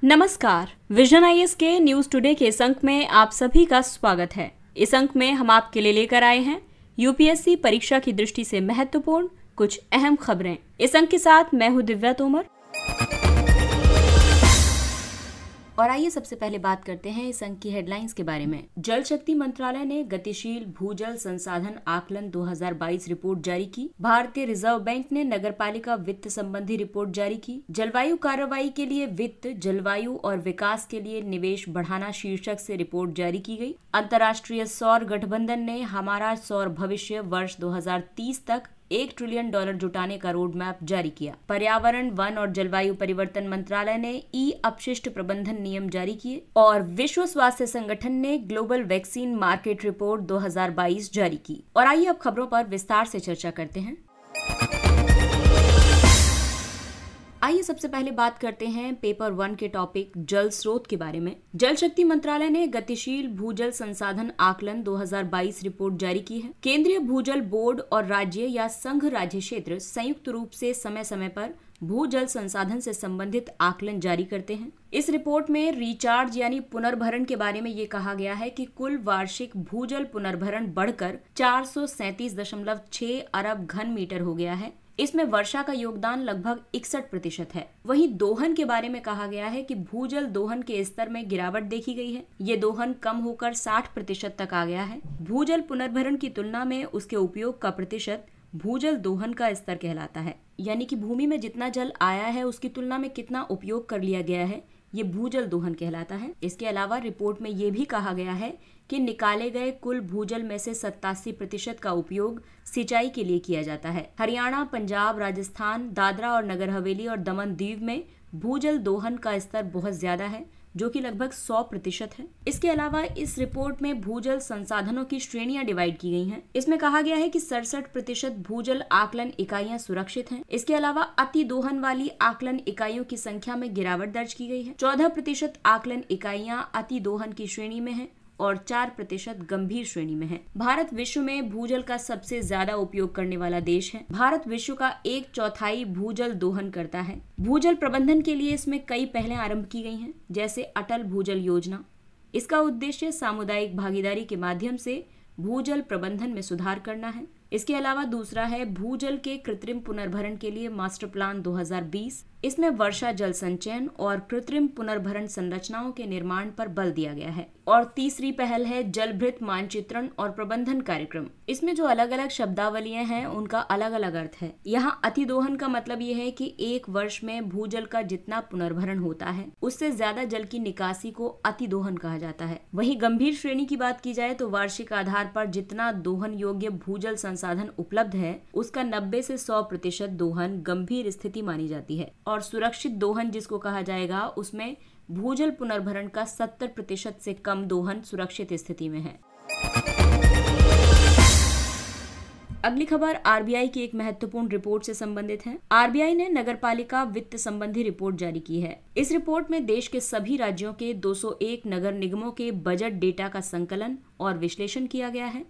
नमस्कार, vision IAS के news today के इस अंक में आप सभी का स्वागत है। इस अंक में हम आपके लिए लेकर आए हैं यूपीएससी परीक्षा की दृष्टि से महत्वपूर्ण कुछ अहम खबरें। इस अंक के साथ मैं हूं दिव्या तोमर। और आइए सबसे पहले बात करते हैं इस अंक की हेडलाइंस के बारे में। जल शक्ति मंत्रालय ने गतिशील भूजल संसाधन आकलन 2022 रिपोर्ट जारी की। भारतीय रिजर्व बैंक ने नगरपालिका वित्त संबंधी रिपोर्ट जारी की। जलवायु कार्रवाई के लिए वित्त, जलवायु और विकास के लिए निवेश बढ़ाना शीर्षक से रिपोर्ट जारी की गई। अंतर्राष्ट्रीय सौर गठबंधन ने हमारा सौर भविष्य वर्ष 2030 तक $1 ट्रिलियन जुटाने का रोड मैप जारी किया। पर्यावरण, वन और जलवायु परिवर्तन मंत्रालय ने ई अपशिष्ट प्रबंधन नियम जारी किए और विश्व स्वास्थ्य संगठन ने ग्लोबल वैक्सीन मार्केट रिपोर्ट 2022 जारी की। और आइए अब खबरों पर विस्तार से चर्चा करते हैं। आइए सबसे पहले बात करते हैं पेपर 1 के टॉपिक जल स्रोत के बारे में। जल शक्ति मंत्रालय ने गतिशील भूजल संसाधन आकलन 2022 रिपोर्ट जारी की है। केंद्रीय भूजल बोर्ड और राज्य या संघ राज्य क्षेत्र संयुक्त रूप से समय समय पर भूजल संसाधन से संबंधित आकलन जारी करते हैं। इस रिपोर्ट में रिचार्ज यानी पुनर्भरण के बारे में ये कहा गया है कि कुल वार्षिक भूजल पुनर्भरण बढ़कर 437.6 अरब घन मीटर हो गया है। इसमें वर्षा का योगदान लगभग 61% है। वहीं दोहन के बारे में कहा गया है कि भूजल दोहन के स्तर में गिरावट देखी गई है। ये दोहन कम होकर 60% तक आ गया है। भूजल पुनर्भरण की तुलना में उसके उपयोग का प्रतिशत भूजल दोहन का स्तर कहलाता है, यानी कि भूमि में जितना जल आया है उसकी तुलना में कितना उपयोग कर लिया गया है, ये भूजल दोहन कहलाता है। इसके अलावा रिपोर्ट में ये भी कहा गया है कि निकाले गए कुल भूजल में से 87% का उपयोग सिंचाई के लिए किया जाता है। हरियाणा, पंजाब, राजस्थान, दादरा और नगर हवेली और दमन दीव में भूजल दोहन का स्तर बहुत ज्यादा है, जो कि लगभग 100% है। इसके अलावा इस रिपोर्ट में भूजल संसाधनों की श्रेणियां डिवाइड की गई हैं। इसमें कहा गया है कि 67% भूजल आकलन इकाइयां सुरक्षित हैं। इसके अलावा अति दोहन वाली आकलन इकाइयों की संख्या में गिरावट दर्ज की गई है। 14% आकलन इकाइयां अति दोहन की श्रेणी में है और 4% गंभीर श्रेणी में है। भारत विश्व में भूजल का सबसे ज्यादा उपयोग करने वाला देश है। भारत विश्व का 1/4 भूजल दोहन करता है। भूजल प्रबंधन के लिए इसमें कई पहलें आरंभ की गई हैं, जैसे अटल भूजल योजना। इसका उद्देश्य सामुदायिक भागीदारी के माध्यम से भूजल प्रबंधन में सुधार करना है। इसके अलावा दूसरा है भूजल के कृत्रिम पुनर्भरण के लिए मास्टर प्लान 2020। इसमें वर्षा जल संचयन और कृत्रिम पुनर्भरण संरचनाओं के निर्माण पर बल दिया गया है। और तीसरी पहल है जलभृत मानचित्रण और प्रबंधन कार्यक्रम। इसमें जो अलग अलग शब्दावलियां हैं उनका अलग अलग अर्थ है। यहाँ अति दोहन का मतलब ये है कि एक वर्ष में भूजल का जितना पुनर्भरण होता है उससे ज्यादा जल की निकासी को अति दोहन कहा जाता है। वहीं गंभीर श्रेणी की बात की जाए तो वार्षिक आधार पर जितना दोहन योग्य भूजल संसाधन उपलब्ध है उसका 90 से 100% दोहन गंभीर स्थिति मानी जाती है। और सुरक्षित दोहन जिसको कहा जाएगा उसमें भूजल पुनर्भरण का 70% से कम दोहन सुरक्षित स्थिति में है। अगली खबर आरबीआई की एक महत्वपूर्ण रिपोर्ट से संबंधित है। आरबीआई ने नगरपालिका वित्त संबंधी रिपोर्ट जारी की है। इस रिपोर्ट में देश के सभी राज्यों के 201 नगर निगमों के बजट डेटा का संकलन और विश्लेषण किया गया है।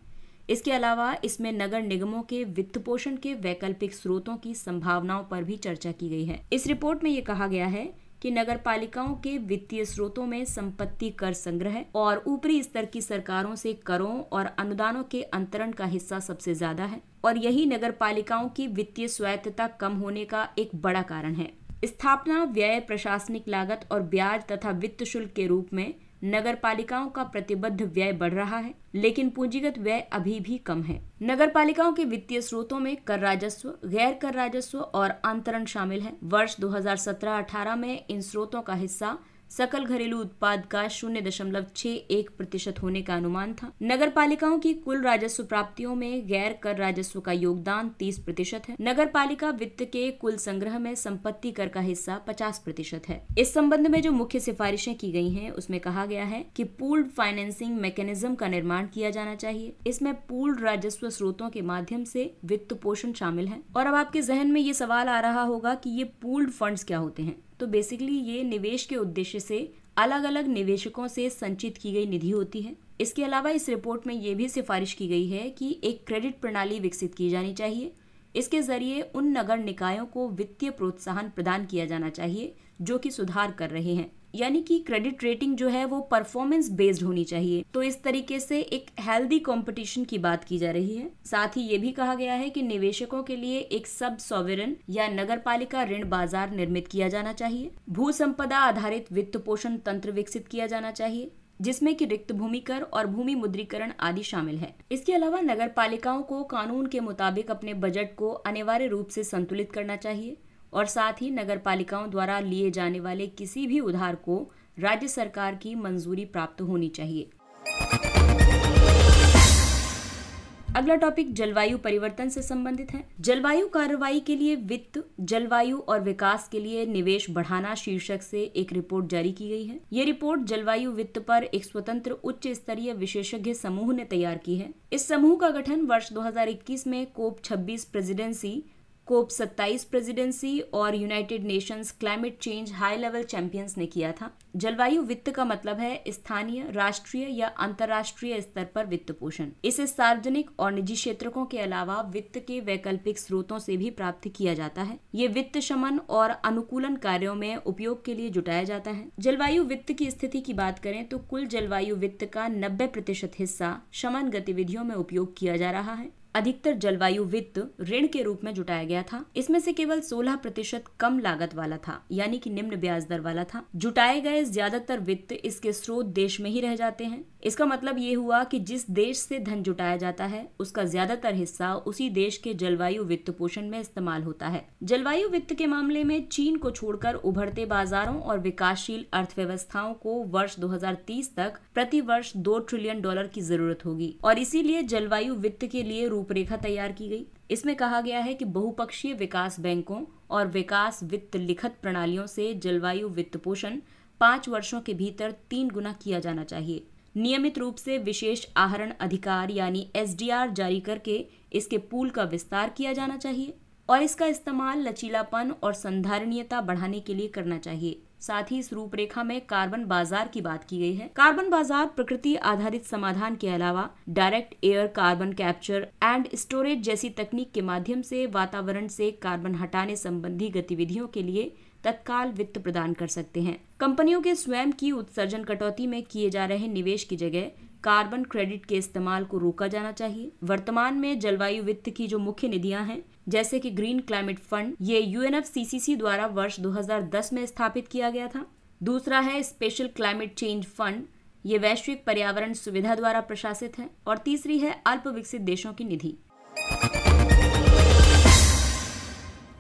इसके अलावा इसमें नगर निगमों के वित्त पोषण के वैकल्पिक स्रोतों की संभावनाओं पर भी चर्चा की गई है। इस रिपोर्ट में ये कहा गया है कि नगर पालिकाओं के वित्तीय स्रोतों में संपत्ति कर संग्रह और ऊपरी स्तर की सरकारों से करों और अनुदानों के अंतरण का हिस्सा सबसे ज्यादा है और यही नगर पालिकाओं की वित्तीय स्वायत्तता कम होने का एक बड़ा कारण है। स्थापना व्यय, प्रशासनिक लागत और ब्याज तथा वित्त शुल्क के रूप में नगर पालिकाओं का प्रतिबद्ध व्यय बढ़ रहा है, लेकिन पूंजीगत व्यय अभी भी कम है। नगर पालिकाओं के वित्तीय स्रोतों में कर राजस्व, गैर कर राजस्व और अंतरण शामिल है। वर्ष 2017-18 में इन स्रोतों का हिस्सा सकल घरेलू उत्पाद का 0.61% होने का अनुमान था। नगर पालिकाओं की कुल राजस्व प्राप्तियों में गैर कर राजस्व का योगदान 30% है। नगर पालिका वित्त के कुल संग्रह में संपत्ति कर का हिस्सा 50% है। इस संबंध में जो मुख्य सिफारिशें की गई हैं उसमें कहा गया है कि पूल्ड फाइनेंसिंग मैकेनिज्म का निर्माण किया जाना चाहिए। इसमें पूल्ड राजस्व स्रोतों के माध्यम से वित्त पोषण शामिल है। और अब आपके जहन में ये सवाल आ रहा होगा कि ये पूल्ड फंड्स क्या होते हैं। तो बेसिकली ये निवेश के उद्देश्य से अलग अलग निवेशकों से संचित की गई निधि होती है। इसके अलावा इस रिपोर्ट में ये भी सिफारिश की गई है कि एक क्रेडिट प्रणाली विकसित की जानी चाहिए। इसके जरिए उन नगर निकायों को वित्तीय प्रोत्साहन प्रदान किया जाना चाहिए जो कि सुधार कर रहे हैं। यानी कि क्रेडिट रेटिंग जो है वो परफॉर्मेंस बेस्ड होनी चाहिए। तो इस तरीके से एक हेल्दी कंपटीशन की बात की जा रही है। साथ ही ये भी कहा गया है कि निवेशकों के लिए एक सब सॉवरेन या नगरपालिका ऋण बाजार निर्मित किया जाना चाहिए। भू संपदा आधारित वित्त पोषण तंत्र विकसित किया जाना चाहिए, जिसमें कि रिक्त भूमि कर और भूमि मुद्रीकरण आदि शामिल है। इसके अलावा नगर पालिकाओं को कानून के मुताबिक अपने बजट को अनिवार्य रूप से संतुलित करना चाहिए और साथ ही नगर पालिकाओं द्वारा लिए जाने वाले किसी भी उधार को राज्य सरकार की मंजूरी प्राप्त होनी चाहिए। अगला टॉपिक जलवायु परिवर्तन से संबंधित है। जलवायु कार्रवाई के लिए वित्त, जलवायु और विकास के लिए निवेश बढ़ाना शीर्षक से एक रिपोर्ट जारी की गई है। ये रिपोर्ट जलवायु वित्त पर एक स्वतंत्र उच्च स्तरीय विशेषज्ञ समूह ने तैयार की है। इस समूह का गठन वर्ष 2021 में कोप 26 प्रेसिडेंसी, कोप 27 प्रेसिडेंसी और United Nations climate change high level champions ने किया था। जलवायु वित्त का मतलब है स्थानीय, राष्ट्रीय या अंतर्राष्ट्रीय स्तर पर वित्त पोषण। इसे सार्वजनिक और निजी क्षेत्रों के अलावा वित्त के वैकल्पिक स्रोतों से भी प्राप्त किया जाता है। ये वित्त शमन और अनुकूलन कार्यों में उपयोग के लिए जुटाया जाता है। जलवायु वित्त की स्थिति की बात करें तो कुल जलवायु वित्त का 90% हिस्सा शमन गतिविधियों में उपयोग किया जा रहा है। अधिकतर जलवायु वित्त ऋण के रूप में जुटाया गया था। इसमें से केवल 16% कम लागत वाला था, यानी कि निम्न ब्याज दर वाला था। जुटाए गए ज्यादातर वित्त इसके स्रोत देश में ही रह जाते हैं। इसका मतलब ये हुआ कि जिस देश से धन जुटाया जाता है उसका ज्यादातर हिस्सा उसी देश के जलवायु वित्त पोषण में इस्तेमाल होता है। जलवायु वित्त के मामले में चीन को छोड़कर उभरते बाजारों और विकासशील अर्थव्यवस्थाओं को वर्ष 2030 तक प्रति वर्ष $2 ट्रिलियन की जरूरत होगी और इसीलिए जलवायु वित्त के लिए रूपरेखा तैयार की गई। इसमें कहा गया है कि बहुपक्षीय विकास बैंकों और विकास वित्त लिखित प्रणालियों से जलवायु वित्त पोषण 5 वर्षों के भीतर 3 गुना किया जाना चाहिए। नियमित रूप से विशेष आहरण अधिकार यानी SDR जारी करके इसके पूल का विस्तार किया जाना चाहिए और इसका इस्तेमाल लचीलापन और संधारणीयता बढ़ाने के लिए करना चाहिए। साथ ही इस रूपरेखा में कार्बन बाजार की बात की गई है। कार्बन बाजार प्रकृति आधारित समाधान के अलावा direct air carbon capture and storage जैसी तकनीक के माध्यम से वातावरण से कार्बन हटाने संबंधी गतिविधियों के लिए तत्काल वित्त प्रदान कर सकते हैं। कंपनियों के स्वयं की उत्सर्जन कटौती में किए जा रहे निवेश की जगह कार्बन क्रेडिट के इस्तेमाल को रोका जाना चाहिए। वर्तमान में जलवायु वित्त की जो मुख्य निधियां हैं जैसे कि ग्रीन क्लाइमेट फंड, ये UNFCCC द्वारा वर्ष 2010 में स्थापित किया गया था। दूसरा है स्पेशल क्लाइमेट चेंज फंड, ये वैश्विक पर्यावरण सुविधा द्वारा प्रशासित है। और तीसरी है अल्प विकसित देशों की निधि।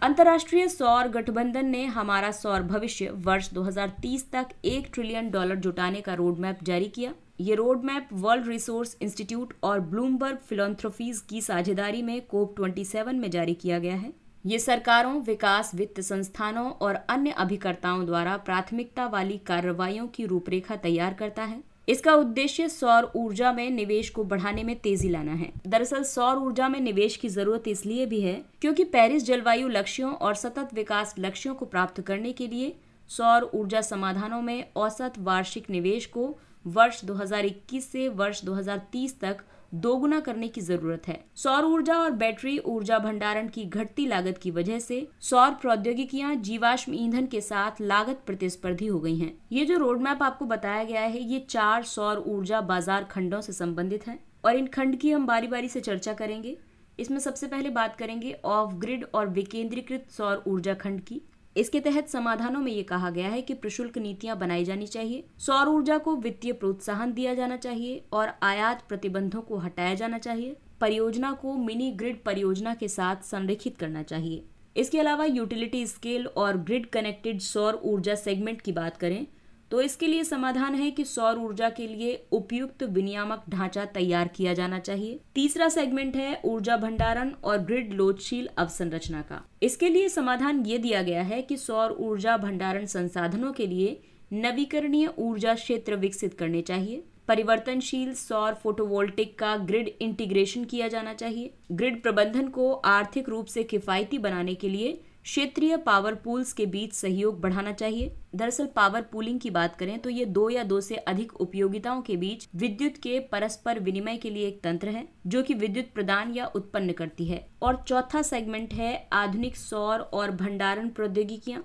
अंतर्राष्ट्रीय सौर गठबंधन ने हमारा सौर भविष्य वर्ष 2030 तक $1 ट्रिलियन जुटाने का रोड मैप जारी किया। ये road map world resource institute और ब्लूमबर्ग फिलैंथ्रोपीज की साझेदारी में कोप 27 में जारी किया गया है। ये सरकारों, विकास वित्त संस्थानों और अन्य अभिकर्ताओं द्वारा प्राथमिकता वाली कार्रवाइयों की रूपरेखा तैयार करता है। इसका उद्देश्य सौर ऊर्जा में निवेश को बढ़ाने में तेजी लाना है। दरअसल सौर ऊर्जा में निवेश की जरूरत इसलिए भी है क्योंकि पेरिस जलवायु लक्ष्यों और सतत विकास लक्ष्यों को प्राप्त करने के लिए सौर ऊर्जा समाधानों में औसत वार्षिक निवेश को वर्ष 2021 से वर्ष 2030 तक दोगुना करने की जरूरत है। सौर ऊर्जा और बैटरी ऊर्जा भंडारण की घटती लागत की वजह से सौर प्रौद्योगिकियां जीवाश्म ईंधन के साथ लागत प्रतिस्पर्धी हो गई हैं। ये जो रोड मैप आपको बताया गया है ये 4 सौर ऊर्जा बाजार खंडों से संबंधित है और इन खंड की हम बारी बारी से चर्चा करेंगे। इसमें सबसे पहले बात करेंगे ऑफ ग्रिड और विकेंद्रीकृत सौर ऊर्जा खंड की। इसके तहत समाधानों में ये कहा गया है कि प्रशुल्क नीतियां बनाई जानी चाहिए, सौर ऊर्जा को वित्तीय प्रोत्साहन दिया जाना चाहिए और आयात प्रतिबंधों को हटाया जाना चाहिए। परियोजना को मिनी ग्रिड परियोजना के साथ संरेखित करना चाहिए। इसके अलावा यूटिलिटी स्केल और ग्रिड कनेक्टेड सौर ऊर्जा सेगमेंट की बात करें तो इसके लिए समाधान है कि सौर ऊर्जा के लिए उपयुक्त विनियामक ढांचा तैयार किया जाना चाहिए। तीसरा सेगमेंट है ऊर्जा भंडारण और ग्रिड लोडशील अवसंरचना का। इसके लिए समाधान ये दिया गया है कि सौर ऊर्जा भंडारण संसाधनों के लिए नवीकरणीय ऊर्जा क्षेत्र विकसित करने चाहिए। परिवर्तनशील सौर फोटोवोल्टिक का ग्रिड इंटीग्रेशन किया जाना चाहिए। ग्रिड प्रबंधन को आर्थिक रूप से किफायती बनाने के लिए क्षेत्रीय पावर पूल्स के बीच सहयोग बढ़ाना चाहिए। दरअसल पावर पूलिंग की बात करें तो ये 2 या 2 से अधिक उपयोगिताओं के बीच विद्युत के परस्पर विनिमय के लिए एक तंत्र है जो कि विद्युत प्रदान या उत्पन्न करती है। और चौथा सेगमेंट है आधुनिक सौर और भंडारण प्रौद्योगिकियां।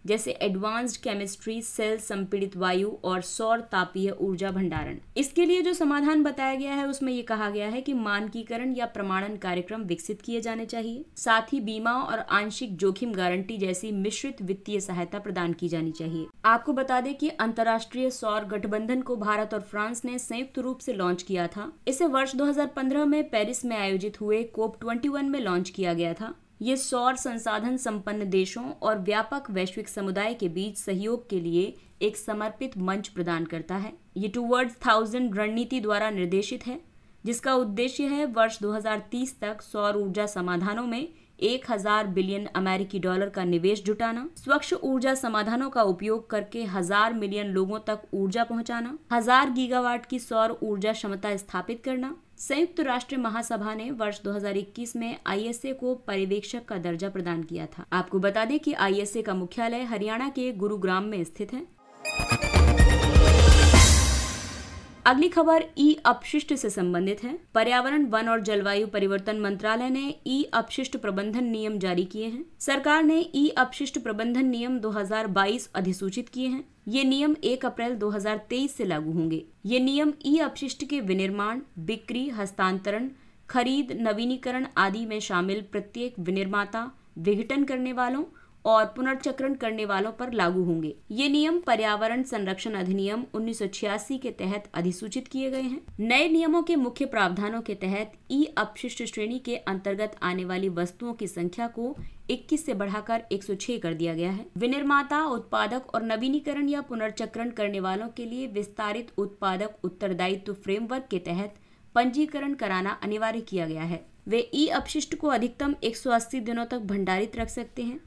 जैसे एडवांस्ड केमिस्ट्री, सेल संपीड़ित वायु और सौर तापीय ऊर्जा भंडारण। इसके लिए जो समाधान बताया गया है उसमें ये कहा गया है कि मानकीकरण या प्रमाणन कार्यक्रम विकसित किए जाने चाहिए। साथ ही बीमा और आंशिक जोखिम गारंटी जैसी मिश्रित वित्तीय सहायता प्रदान की जानी चाहिए। आपको बता दें कि अंतर्राष्ट्रीय सौर गठबंधन को भारत और फ्रांस ने संयुक्त रूप से लॉन्च किया था। इसे वर्ष 2015 में पेरिस में आयोजित हुए COP21 में लॉन्च किया गया था। ये सौर संसाधन संपन्न देशों और व्यापक वैश्विक समुदाय के बीच सहयोग के लिए एक समर्पित मंच प्रदान करता है। ये टुवर्ड्स 1000 रणनीति द्वारा निर्देशित है, जिसका उद्देश्य है वर्ष 2030 तक सौर ऊर्जा समाधानों में 1000 बिलियन अमेरिकी डॉलर का निवेश जुटाना, स्वच्छ ऊर्जा समाधानों का उपयोग करके 1000 मिलियन लोगों तक ऊर्जा पहुंचाना, 1000 गीगावाट की सौर ऊर्जा क्षमता स्थापित करना। संयुक्त राष्ट्र महासभा ने वर्ष 2021 में ISA को पर्यवेक्षक का दर्जा प्रदान किया था। आपको बता दें कि ISA का मुख्यालय हरियाणा के गुरुग्राम में स्थित है। अगली खबर ई अपशिष्ट से संबंधित है। पर्यावरण, वन और जलवायु परिवर्तन मंत्रालय ने ई अपशिष्ट प्रबंधन नियम जारी किए हैं। सरकार ने ई अपशिष्ट प्रबंधन नियम 2022 अधिसूचित किए हैं। ये नियम 1 अप्रैल 2023 से लागू होंगे। ये नियम ई अपशिष्ट के विनिर्माण, बिक्री, हस्तांतरण, खरीद, नवीनीकरण आदि में शामिल प्रत्येक विनिर्माता, विघटन करने वालों और पुनर्चक्रण करने वालों पर लागू होंगे। ये नियम पर्यावरण संरक्षण अधिनियम 1986 के तहत अधिसूचित किए गए हैं। नए नियमों के मुख्य प्रावधानों के तहत ई अपशिष्ट श्रेणी के अंतर्गत आने वाली वस्तुओं की संख्या को 21 से बढ़ाकर 106 कर दिया गया है। विनिर्माता, उत्पादक और नवीनीकरण या पुनर्चक्रण करने वालों के लिए विस्तारित उत्पादक उत्तरदायित्व फ्रेमवर्क के तहत पंजीकरण कराना अनिवार्य किया गया है। वे ई अपशिष्ट को अधिकतम 180 दिनों तक भंडारित रख सकते हैं।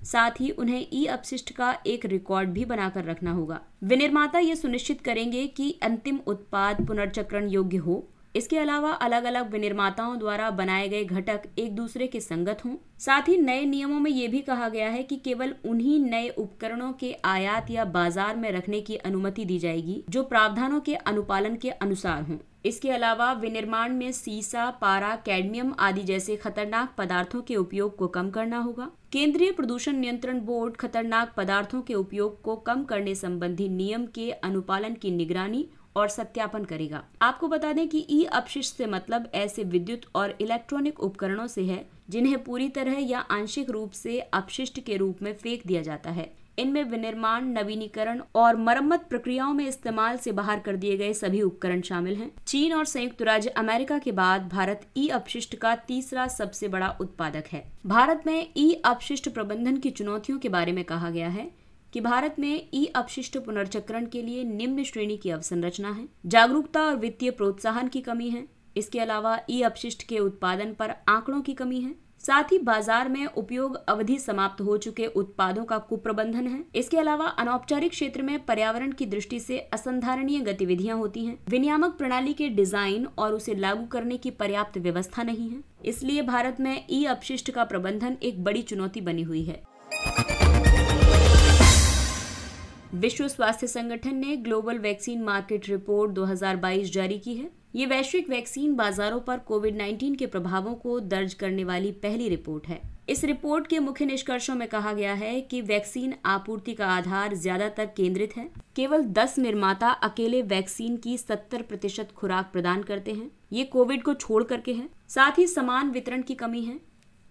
साथ ही उन्हें ई अपशिष्ट का एक रिकॉर्ड भी बनाकर रखना होगा। विनिर्माता ये सुनिश्चित करेंगे कि अंतिम उत्पाद पुनर्चक्रण योग्य हो। इसके अलावा अलग अलग विनिर्माताओं द्वारा बनाए गए घटक एक दूसरे के संगत हों। साथ ही नए नियमों में ये भी कहा गया है कि केवल उन्हीं नए उपकरणों के आयात या बाजार में रखने की अनुमति दी जाएगी जो प्रावधानों के अनुपालन के अनुसार हों। इसके अलावा विनिर्माण में सीसा, पारा, कैडमियम आदि जैसे खतरनाक पदार्थों के उपयोग को कम करना होगा। केंद्रीय प्रदूषण नियंत्रण बोर्ड खतरनाक पदार्थों के उपयोग को कम करने संबंधी नियम के अनुपालन की निगरानी और सत्यापन करेगा। आपको बता दें कि ई अपशिष्ट से मतलब ऐसे विद्युत और इलेक्ट्रॉनिक उपकरणों से है जिन्हें पूरी तरह या आंशिक रूप से अपशिष्ट के रूप में फेंक दिया जाता है। इनमें विनिर्माण, नवीनीकरण और मरम्मत प्रक्रियाओं में इस्तेमाल से बाहर कर दिए गए सभी उपकरण शामिल हैं। चीन और संयुक्त राज्य अमेरिका के बाद भारत ई अपशिष्ट का तीसरा सबसे बड़ा उत्पादक है। भारत में ई अपशिष्ट प्रबंधन की चुनौतियों के बारे में कहा गया है कि भारत में ई अपशिष्ट पुनर्चक्रण के लिए निम्न श्रेणी की अवसंरचना है। जागरूकता और वित्तीय प्रोत्साहन की कमी है। इसके अलावा ई अपशिष्ट के उत्पादन पर आंकड़ों की कमी है। साथ ही बाजार में उपयोग अवधि समाप्त हो चुके उत्पादों का कुप्रबंधन है। इसके अलावा अनौपचारिक क्षेत्र में पर्यावरण की दृष्टि से असंधारणीय गतिविधियां होती हैं। विनियामक प्रणाली के डिजाइन और उसे लागू करने की पर्याप्त व्यवस्था नहीं है। इसलिए भारत में ई अपशिष्ट का प्रबंधन एक बड़ी चुनौती बनी हुई है। विश्व स्वास्थ्य संगठन ने ग्लोबल वैक्सीन मार्केट रिपोर्ट 2022 जारी की है। ये वैश्विक वैक्सीन बाजारों पर कोविड-19 के प्रभावों को दर्ज करने वाली पहली रिपोर्ट है। इस रिपोर्ट के मुख्य निष्कर्षों में कहा गया है कि वैक्सीन आपूर्ति का आधार ज्यादातर केंद्रित है। केवल 10 निर्माता अकेले वैक्सीन की 70% खुराक प्रदान करते हैं। ये कोविड को छोड़ करके है। साथ ही समान वितरण की कमी है।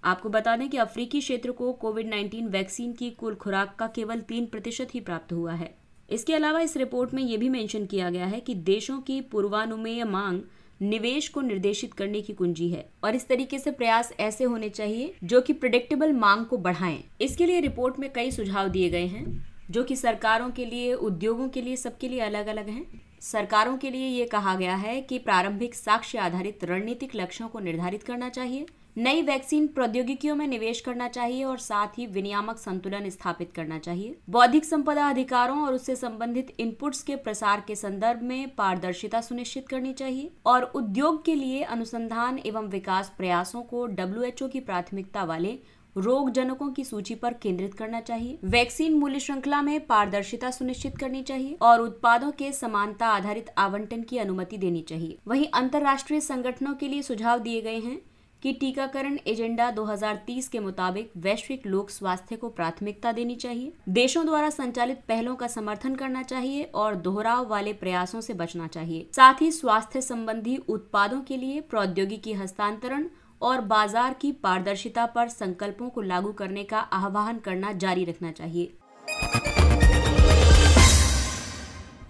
आपको बता दें कि अफ्रीकी क्षेत्र को कोविड-19 वैक्सीन की कुल खुराक का केवल 3% ही प्राप्त हुआ है। इसके अलावा इस रिपोर्ट में यह भी मेंशन किया गया है कि देशों की पूर्वानुमेय मांग निवेश को निर्देशित करने की कुंजी है और इस तरीके से प्रयास ऐसे होने चाहिए जो कि प्रेडिक्टेबल मांग को बढ़ाएं। इसके लिए रिपोर्ट में कई सुझाव दिए गए हैं जो कि सरकारों के लिए, उद्योगों के लिए, सबके लिए अलग अलग हैं। सरकारों के लिए ये कहा गया है कि प्रारंभिक साक्ष्य आधारित रणनीतिक लक्ष्यों को निर्धारित करना चाहिए, नई वैक्सीन प्रौद्योगिकियों में निवेश करना चाहिए और साथ ही विनियामक संतुलन स्थापित करना चाहिए। बौद्धिक संपदा अधिकारों और उससे संबंधित इनपुट्स के प्रसार के संदर्भ में पारदर्शिता सुनिश्चित करनी चाहिए और उद्योग के लिए अनुसंधान एवं विकास प्रयासों को WHO की प्राथमिकता वाले रोग जनकों की सूची पर केंद्रित करना चाहिए। वैक्सीन मूल्य श्रृंखला में पारदर्शिता सुनिश्चित करनी चाहिए और उत्पादों के समानता आधारित आवंटन की अनुमति देनी चाहिए। वहीं अंतर्राष्ट्रीय संगठनों के लिए सुझाव दिए गए हैं कि टीकाकरण एजेंडा 2030 के मुताबिक वैश्विक लोक स्वास्थ्य को प्राथमिकता देनी चाहिए, देशों द्वारा संचालित पहलों का समर्थन करना चाहिए और दोहराव वाले प्रयासों से बचना चाहिए। साथ ही स्वास्थ्य संबंधी उत्पादों के लिए प्रौद्योगिकी हस्तांतरण और बाजार की पारदर्शिता पर संकल्पों को लागू करने का आह्वान करना जारी रखना चाहिए।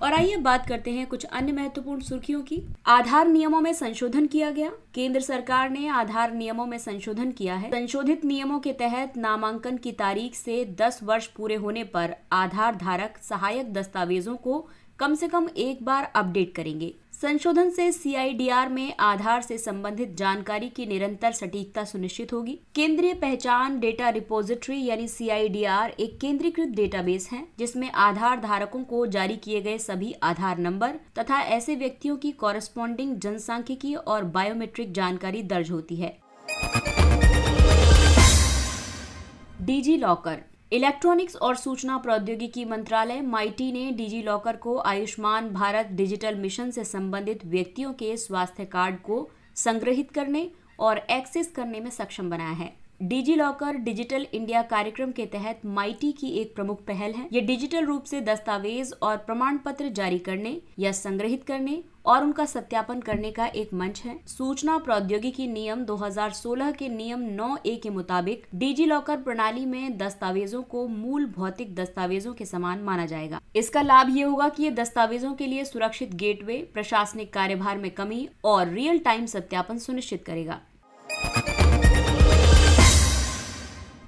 और आइए बात करते हैं कुछ अन्य महत्वपूर्ण सुर्खियों की। आधार नियमों में संशोधन किया गया। केंद्र सरकार ने आधार नियमों में संशोधन किया है। संशोधित नियमों के तहत नामांकन की तारीख से 10 वर्ष पूरे होने पर आधार धारक सहायक दस्तावेजों को कम से कम एक बार अपडेट करेंगे। संशोधन से CIDR में आधार से संबंधित जानकारी की निरंतर सटीकता सुनिश्चित होगी। केंद्रीय पहचान डेटा रिपोजिटरी यानी CIDR एक केंद्रीकृत डेटाबेस है जिसमें आधार धारकों को जारी किए गए सभी आधार नंबर तथा ऐसे व्यक्तियों की कॉरेस्पॉन्डिंग जनसांख्यिकीय और बायोमेट्रिक जानकारी दर्ज होती है। Digi locker. इलेक्ट्रॉनिक्स और सूचना प्रौद्योगिकी मंत्रालय MeitY ने डिजी लॉकर को आयुष्मान भारत डिजिटल मिशन से संबंधित व्यक्तियों के स्वास्थ्य कार्ड को संग्रहित करने और एक्सेस करने में सक्षम बनाया है। डिजी लॉकर डिजिटल इंडिया कार्यक्रम के तहत MeitY की एक प्रमुख पहल है। ये डिजिटल रूप से दस्तावेज और प्रमाण पत्र जारी करने या संग्रहित करने और उनका सत्यापन करने का एक मंच है। सूचना प्रौद्योगिकी नियम 2016 के नियम 9A के मुताबिक डिजी लॉकर प्रणाली में दस्तावेजों को मूल भौतिक दस्तावेजों के समान माना जाएगा। इसका लाभ ये होगा कि ये दस्तावेजों के लिए सुरक्षित गेटवे, प्रशासनिक कार्यभार में कमी और रियल टाइम सत्यापन सुनिश्चित करेगा।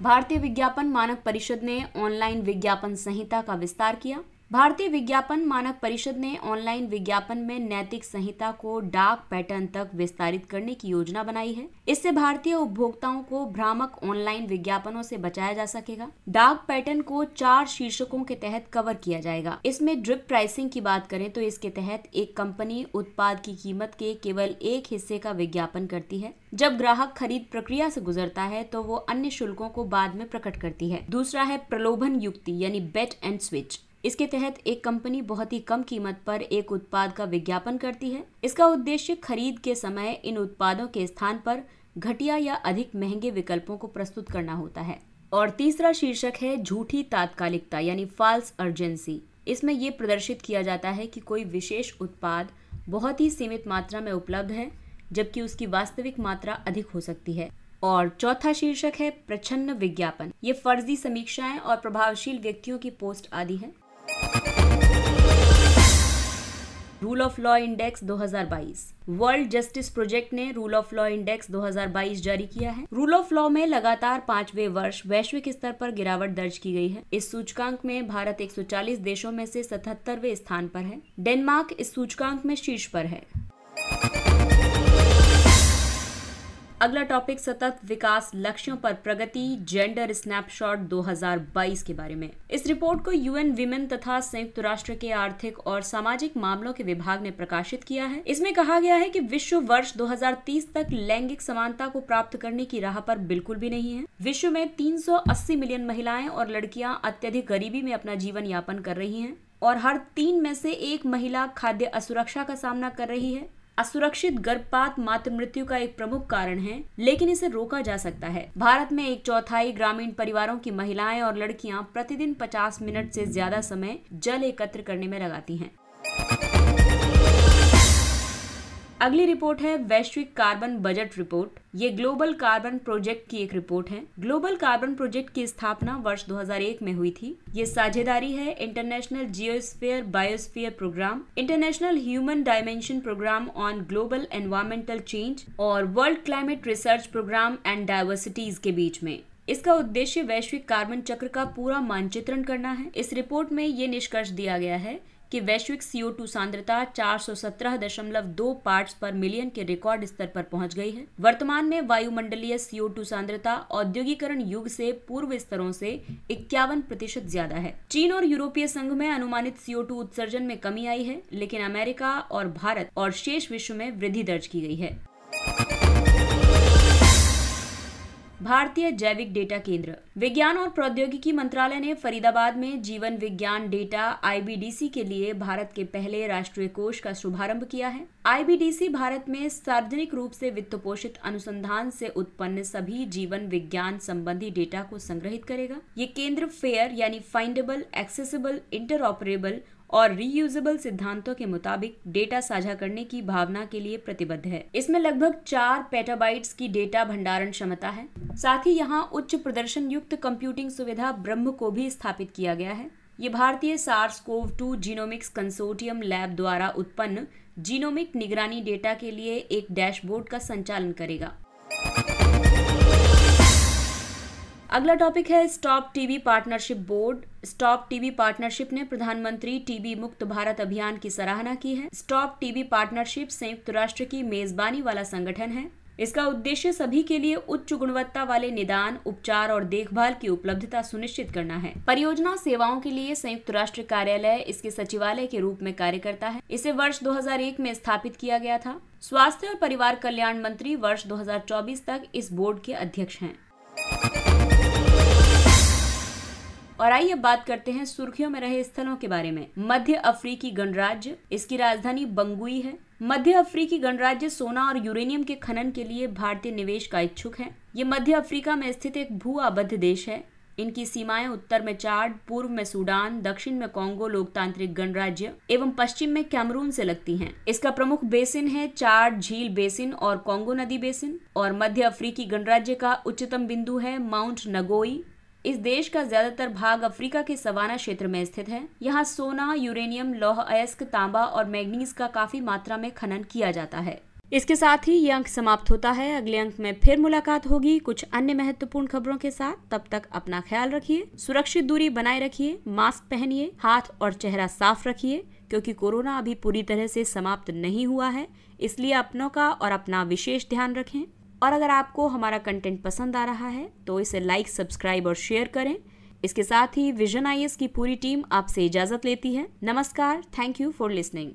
भारतीय विज्ञापन मानक परिषद ने ऑनलाइन विज्ञापन संहिता का विस्तार किया। भारतीय विज्ञापन मानक परिषद ने ऑनलाइन विज्ञापन में नैतिक संहिता को डार्क पैटर्न तक विस्तारित करने की योजना बनाई है। इससे भारतीय उपभोक्ताओं को भ्रामक ऑनलाइन विज्ञापनों से बचाया जा सकेगा। डार्क पैटर्न को 4 शीर्षकों के तहत कवर किया जाएगा। इसमें ड्रिप प्राइसिंग की बात करें तो इसके तहत एक कंपनी उत्पाद की कीमत के केवल एक हिस्से का विज्ञापन करती है। जब ग्राहक खरीद प्रक्रिया से गुजरता है तो वो अन्य शुल्कों को बाद में प्रकट करती है। दूसरा है प्रलोभन युक्ति यानी बेट एंड स्विच। इसके तहत एक कंपनी बहुत ही कम कीमत पर एक उत्पाद का विज्ञापन करती है। इसका उद्देश्य खरीद के समय इन उत्पादों के स्थान पर घटिया या अधिक महंगे विकल्पों को प्रस्तुत करना होता है। और तीसरा शीर्षक है झूठी तात्कालिकता यानी फॉल्स अर्जेंसी। इसमें यह प्रदर्शित किया जाता है कि कोई विशेष उत्पाद बहुत ही सीमित मात्रा में उपलब्ध है जबकि उसकी वास्तविक मात्रा अधिक हो सकती है। और चौथा शीर्षक है प्रच्छन्न विज्ञापन। ये फर्जी समीक्षाएं और प्रभावशील व्यक्तियों की पोस्ट आदि है। Rule of law index 2022। World justice project ने रूल ऑफ लॉ इंडेक्स 2022 जारी किया है। रूल ऑफ लॉ में लगातार 5वें वर्ष वैश्विक स्तर पर गिरावट दर्ज की गई है। इस सूचकांक में भारत 140 देशों में से 77वें स्थान पर है। डेनमार्क इस सूचकांक में शीर्ष पर है। अगला टॉपिक सतत विकास लक्ष्यों पर प्रगति जेंडर स्नैपशॉट 2022 के बारे में। इस रिपोर्ट को UN विमेन तथा संयुक्त राष्ट्र के आर्थिक और सामाजिक मामलों के विभाग ने प्रकाशित किया है। इसमें कहा गया है कि विश्व वर्ष 2030 तक लैंगिक समानता को प्राप्त करने की राह पर बिल्कुल भी नहीं है। विश्व में 380 मिलियन महिलाएं और लड़कियां अत्यधिक गरीबी में अपना जीवन यापन कर रही हैं और हर 3 में से 1 महिला खाद्य असुरक्षा का सामना कर रही है। असुरक्षित गर्भपात मातृ मृत्यु का एक प्रमुख कारण है, लेकिन इसे रोका जा सकता है। भारत में 1/4 ग्रामीण परिवारों की महिलाएं और लड़कियां प्रतिदिन 50 मिनट से ज्यादा समय जल एकत्र करने में लगाती हैं। अगली रिपोर्ट है वैश्विक कार्बन बजट रिपोर्ट। ये ग्लोबल कार्बन प्रोजेक्ट की एक रिपोर्ट है। ग्लोबल कार्बन प्रोजेक्ट की स्थापना वर्ष 2001 में हुई थी। ये साझेदारी है international geosphere biosphere programme, international human dimension programme on global environmental change और world climate research programme and diversities के बीच में। इसका उद्देश्य वैश्विक कार्बन चक्र का पूरा मानचित्रण करना है। इस रिपोर्ट में ये निष्कर्ष दिया गया है कि वैश्विक CO2 सांद्रता 417.2 पार्ट्स पर मिलियन के रिकॉर्ड स्तर पर पहुंच गई है। वर्तमान में वायुमंडलीय CO2 सांद्रता औद्योगिकरण युग से पूर्व स्तरों से 51% ज्यादा है। चीन और यूरोपीय संघ में अनुमानित CO2 उत्सर्जन में कमी आई है, लेकिन अमेरिका और भारत और शेष विश्व में वृद्धि दर्ज की गई है। भारतीय जैविक डेटा केंद्र। विज्ञान और प्रौद्योगिकी मंत्रालय ने फरीदाबाद में जीवन विज्ञान डेटा IBDC के लिए भारत के पहले राष्ट्रीय कोष का शुभारंभ किया है। IBDC भारत में सार्वजनिक रूप से वित्त पोषित अनुसंधान से उत्पन्न सभी जीवन विज्ञान संबंधी डेटा को संग्रहित करेगा। ये केंद्र फेयर यानी फाइंडेबल, एक्सेसिबल, इंटरऑपरेबल और रीयूजेबल सिद्धांतों के मुताबिक डेटा साझा करने की भावना के लिए प्रतिबद्ध है। इसमें लगभग 4 पेटाबाइट्स की डेटा भंडारण क्षमता है। साथ ही यहाँ उच्च प्रदर्शन युक्त कंप्यूटिंग सुविधा ब्रह्म को भी स्थापित किया गया है। ये भारतीय SARS-CoV-2 जीनोमिक्स कंसोर्टियम लैब द्वारा उत्पन्न जीनोमिक निगरानी डेटा के लिए एक डैशबोर्ड का संचालन करेगा। अगला टॉपिक है stop TB partnership board. Stop TB partnership ने प्रधानमंत्री टीबी मुक्त भारत अभियान की सराहना की है। स्टॉप टीबी पार्टनरशिप संयुक्त राष्ट्र की मेजबानी वाला संगठन है। इसका उद्देश्य सभी के लिए उच्च गुणवत्ता वाले निदान, उपचार और देखभाल की उपलब्धता सुनिश्चित करना है। परियोजना सेवाओं के लिए संयुक्त राष्ट्र कार्यालय इसके सचिवालय के रूप में कार्य करता है। इसे वर्ष 2001 में स्थापित किया गया था। स्वास्थ्य और परिवार कल्याण मंत्री वर्ष 2024 तक इस बोर्ड के अध्यक्ष हैं। और आइए अब बात करते हैं सुर्खियों में रहे स्थलों के बारे में। मध्य अफ्रीकी गणराज्य, इसकी राजधानी बंगुई है। मध्य अफ्रीकी गणराज्य सोना और यूरेनियम के खनन के लिए भारतीय निवेश का इच्छुक है। ये मध्य अफ्रीका में स्थित एक भू आबद्ध देश है। इनकी सीमाएं उत्तर में चाड, पूर्व में सूडान, दक्षिण में कोंगो लोकतांत्रिक गणराज्य एवं पश्चिम में कैमरून से लगती हैं। इसका प्रमुख बेसिन है चाड झील बेसिन और कोंगो नदी बेसिन। और मध्य अफ्रीकी गणराज्य का उच्चतम बिंदु है माउंट नगोई। इस देश का ज्यादातर भाग अफ्रीका के सवाना क्षेत्र में स्थित है। यहाँ सोना, यूरेनियम, लौह अयस्क, तांबा और मैग्नीज का काफी मात्रा में खनन किया जाता है। इसके साथ ही ये अंक समाप्त होता है। अगले अंक में फिर मुलाकात होगी कुछ अन्य महत्वपूर्ण खबरों के साथ। तब तक अपना ख्याल रखिए, सुरक्षित दूरी बनाए रखिए, मास्क पहनिए, हाथ और चेहरा साफ रखिए, क्योंकि कोरोना अभी पूरी तरह से समाप्त नहीं हुआ है। इसलिए अपनों का और अपना विशेष ध्यान रखें। और अगर आपको हमारा कंटेंट पसंद आ रहा है तो इसे लाइक, सब्सक्राइब और शेयर करें। इसके साथ ही विजन IAS की पूरी टीम आपसे इजाजत लेती है। नमस्कार। Thank you for listening.